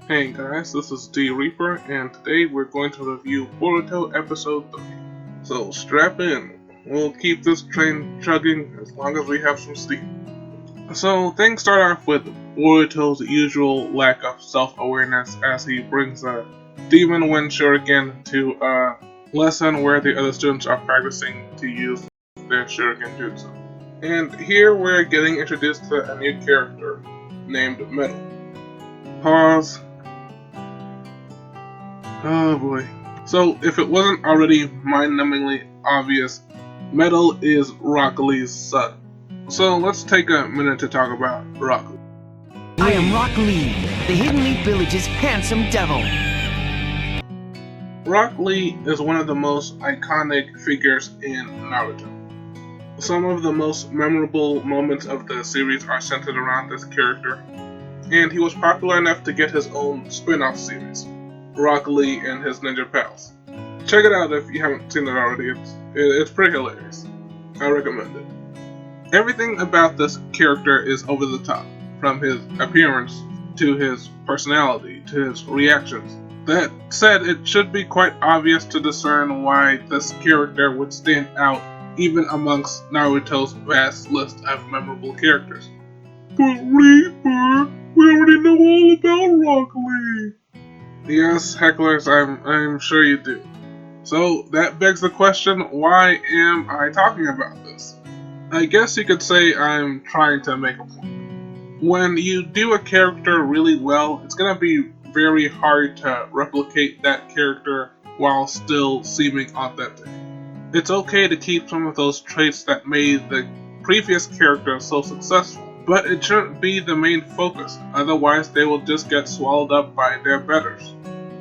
Hey guys, this is D Reaper, and today we're going to review Boruto Episode 3. So strap in, we'll keep this train chugging as long as we have some steam. So things start off with Boruto's usual lack of self-awareness as he brings a Demon Wind Shuriken to a lesson where the other students are practicing to use their Shuriken Jutsu. And here we're getting introduced to a new character named Metal. Pause. Oh boy. So, if it wasn't already mind-numbingly obvious, Metal is Rock Lee's son. So, let's take a minute to talk about Rock Lee. I am Rock Lee, the Hidden Leaf Village's handsome devil. Rock Lee is one of the most iconic figures in Naruto. Some of the most memorable moments of the series are centered around this character, and he was popular enough to get his own spin-off series, Rock Lee and his ninja pals. Check it out if you haven't seen it already, it's pretty hilarious. I recommend it. Everything about this character is over the top, from his appearance, to his personality, to his reactions. That said, it should be quite obvious to discern why this character would stand out even amongst Naruto's vast list of memorable characters. But Reaper, we already know all about Rock Lee! Yes, hecklers, I'm sure you do. So that begs the question, why am I talking about this? I guess you could say I'm trying to make a point. When you do a character really well, it's gonna be very hard to replicate that character while still seeming authentic. It's okay to keep some of those traits that made the previous character so successful, but it shouldn't be the main focus, otherwise they will just get swallowed up by their betters.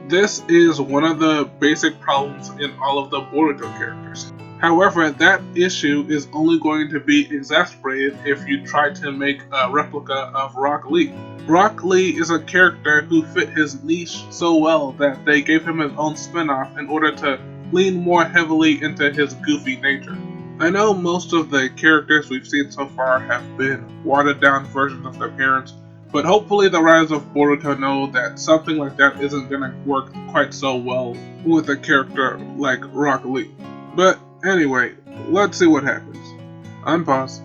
This is one of the basic problems in all of the Boruto characters. However, that issue is only going to be exacerbated if you try to make a replica of Rock Lee. Rock Lee is a character who fit his niche so well that they gave him his own spin-off in order to lean more heavily into his goofy nature. I know most of the characters we've seen so far have been watered-down versions of their parents, but hopefully the writers of Boruto know that something like that isn't gonna work quite so well with a character like Rock Lee. But anyway, let's see what happens. Unpause.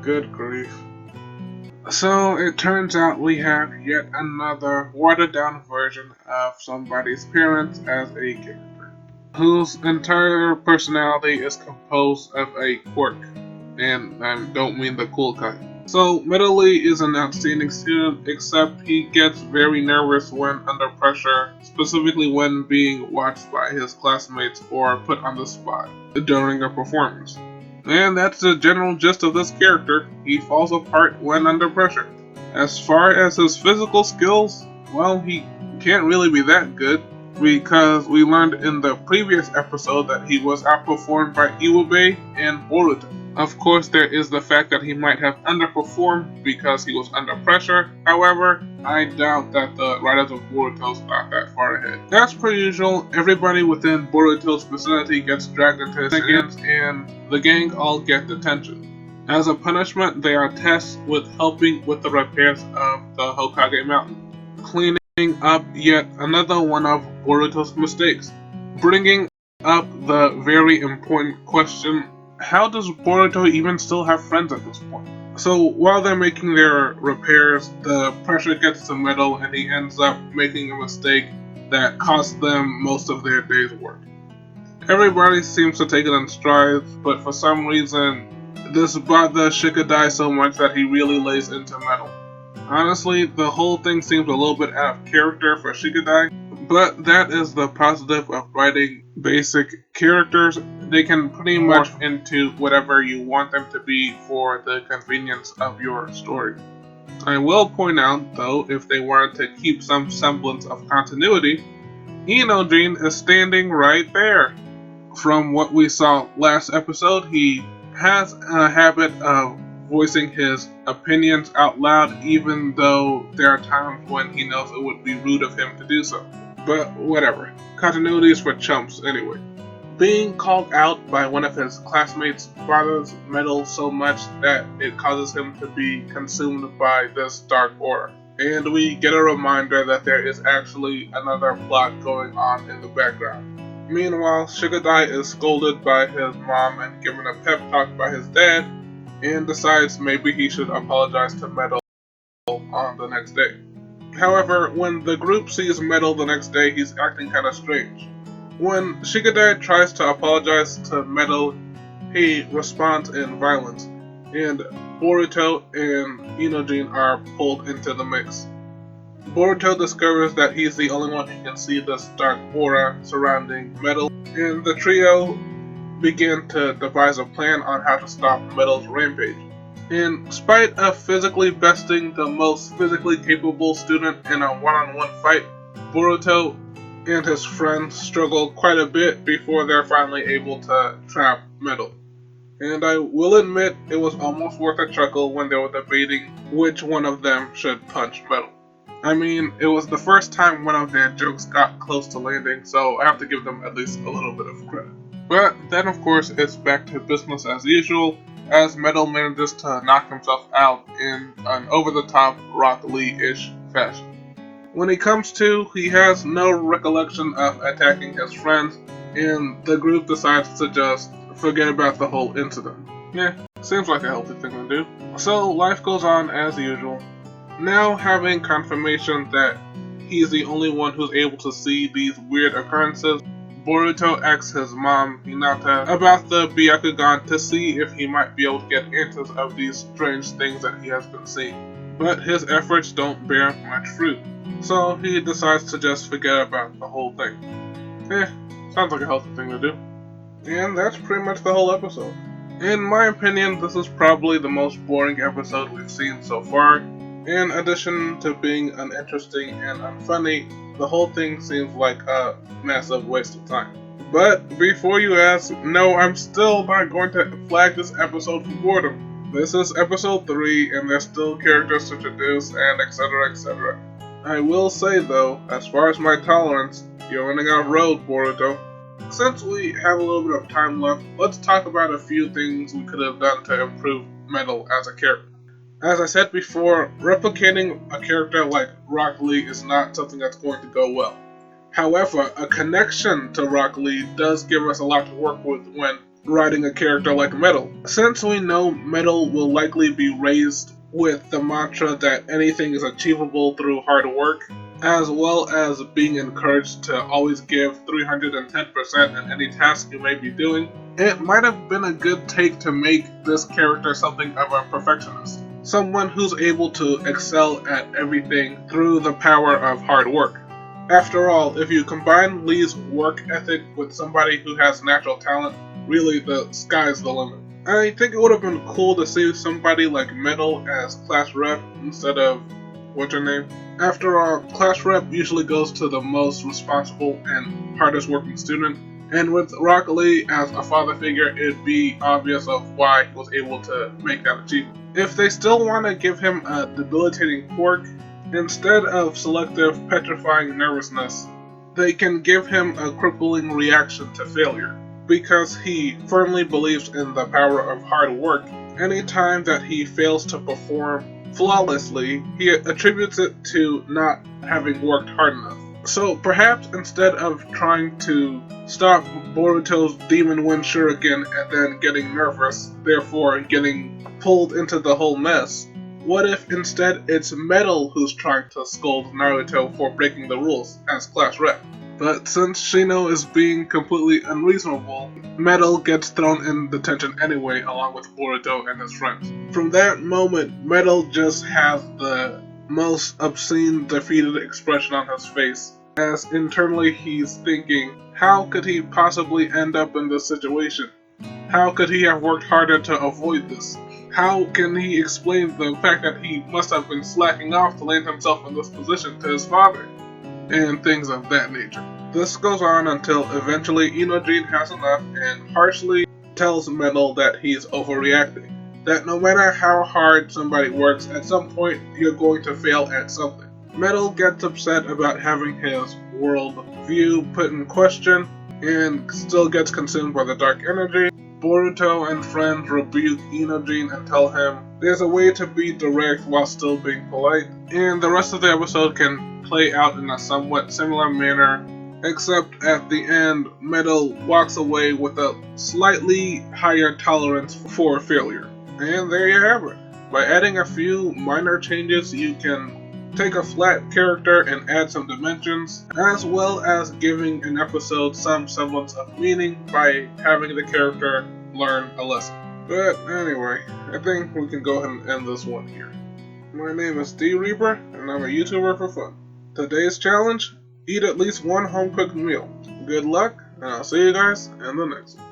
Good grief. So it turns out we have yet another watered down version of somebody's parents as a character, whose entire personality is composed of a quirk, and I don't mean the cool kind. So Metal Lee is an outstanding student, except he gets very nervous when under pressure, specifically when being watched by his classmates or put on the spot during a performance. And that's the general gist of this character. He falls apart when under pressure. As far as his physical skills, well, he can't really be that good, because we learned in the previous episode that he was outperformed by Iwabe and Boruto. Of course, there is the fact that he might have underperformed because he was under pressure. However, I doubt that the writers of Boruto thought that far ahead. As per usual, everybody within Boruto's vicinity gets dragged into his hands, and the gang all get detention. As a punishment, they are tasked with helping with the repairs of the Hokage Mountain, cleaning up yet another one of Boruto's mistakes, bringing up the very important question, how does Boruto even still have friends at this point? So while they're making their repairs, the pressure gets to Metal and he ends up making a mistake that costs them most of their day's work. Everybody seems to take it in strides, but for some reason, this bothers Shikadai so much that he really lays into Metal. Honestly, the whole thing seems a little bit out of character for Shikadai, but that is the positive of writing basic characters. They can pretty much morph into whatever you want them to be for the convenience of your story. I will point out, though, if they wanted to keep some semblance of continuity, Inojin is standing right there. From what we saw last episode, he has a habit of voicing his opinions out loud, even though there are times when he knows it would be rude of him to do so. But whatever. Continuity is for chumps anyway. Being called out by one of his classmates bothers Metal so much that it causes him to be consumed by this dark aura. And we get a reminder that there is actually another plot going on in the background. Meanwhile, Shigadai is scolded by his mom and given a pep talk by his dad, and decides maybe he should apologize to Metal on the next day. However, when the group sees Metal the next day, he's acting kinda strange. When Shigadai tries to apologize to Metal, he responds in violence, and Boruto and Inojin are pulled into the mix. Boruto discovers that he's the only one who can see this dark aura surrounding Metal, and the trio begin to devise a plan on how to stop Metal's rampage. In spite of physically besting the most physically capable student in a one-on-one fight, Boruto and his friends struggle quite a bit before they're finally able to trap Metal. And I will admit it was almost worth a chuckle when they were debating which one of them should punch Metal. I mean, it was the first time one of their jokes got close to landing, so I have to give them at least a little bit of credit. But then of course it's back to business as usual, as Metal manages to knock himself out in an over-the-top Rock Lee-ish fashion. When he comes to, he has no recollection of attacking his friends, and the group decides to just forget about the whole incident. Yeah, seems like a healthy thing to do. So life goes on as usual. Now having confirmation that he's the only one who's able to see these weird occurrences, Boruto asks his mom, Hinata, about the Byakugan to see if he might be able to get answers of these strange things that he has been seeing. But his efforts don't bear much fruit, so he decides to just forget about the whole thing. Sounds like a healthy thing to do. And that's pretty much the whole episode. In my opinion, this is probably the most boring episode we've seen so far. In addition to being uninteresting and unfunny, the whole thing seems like a massive waste of time. But before you ask, no, I'm still not going to flag this episode for boredom. This is episode 3 and there's still characters to introduce and etc, etc. I will say though, as far as my tolerance, you're running out of road, Boruto. Since we have a little bit of time left, let's talk about a few things we could have done to improve Metal as a character. As I said before, replicating a character like Rock Lee is not something that's going to go well. However, a connection to Rock Lee does give us a lot to work with when writing a character like Metal. Since we know Metal will likely be raised with the mantra that anything is achievable through hard work, as well as being encouraged to always give 310% in any task you may be doing, it might have been a good take to make this character something of a perfectionist. Someone who's able to excel at everything through the power of hard work. After all, if you combine Lee's work ethic with somebody who has natural talent, really the sky's the limit. I think it would have been cool to see somebody like Metal as class rep instead of what's her name? After all, class rep usually goes to the most responsible and hardest working student, and with Rock Lee as a father figure, it'd be obvious of why he was able to make that achievement. If they still want to give him a debilitating quirk, instead of selective petrifying nervousness, they can give him a crippling reaction to failure. Because he firmly believes in the power of hard work, anytime that he fails to perform flawlessly, he attributes it to not having worked hard enough. So perhaps instead of trying to stop Boruto's demon wind shuriken and then getting nervous, therefore getting pulled into the whole mess, what if instead it's Metal who's trying to scold Naruto for breaking the rules as class rep? But since Shino is being completely unreasonable, Metal gets thrown in detention anyway along with Boruto and his friends. From that moment, Metal just has the most obscene defeated expression on his face, as internally he's thinking, how could he possibly end up in this situation? How could he have worked harder to avoid this? How can he explain the fact that he must have been slacking off to land himself in this position to his father? And things of that nature. This goes on until eventually Inojin has enough and harshly tells Metal that he's overreacting. that no matter how hard somebody works, at some point you're going to fail at something. Metal gets upset about having his world view put in question and still gets consumed by the dark energy. Boruto and friends rebuke Inojin and tell him there's a way to be direct while still being polite, and the rest of the episode can play out in a somewhat similar manner, except at the end, Metal walks away with a slightly higher tolerance for failure. And there you have it. By adding a few minor changes, you can take a flat character and add some dimensions, as well as giving an episode some semblance of meaning by having the character learn a lesson. But anyway, I think we can go ahead and end this one here. My name is D Reaper, and I'm a YouTuber for fun. Today's challenge: eat at least one home-cooked meal. Good luck, and I'll see you guys in the next one.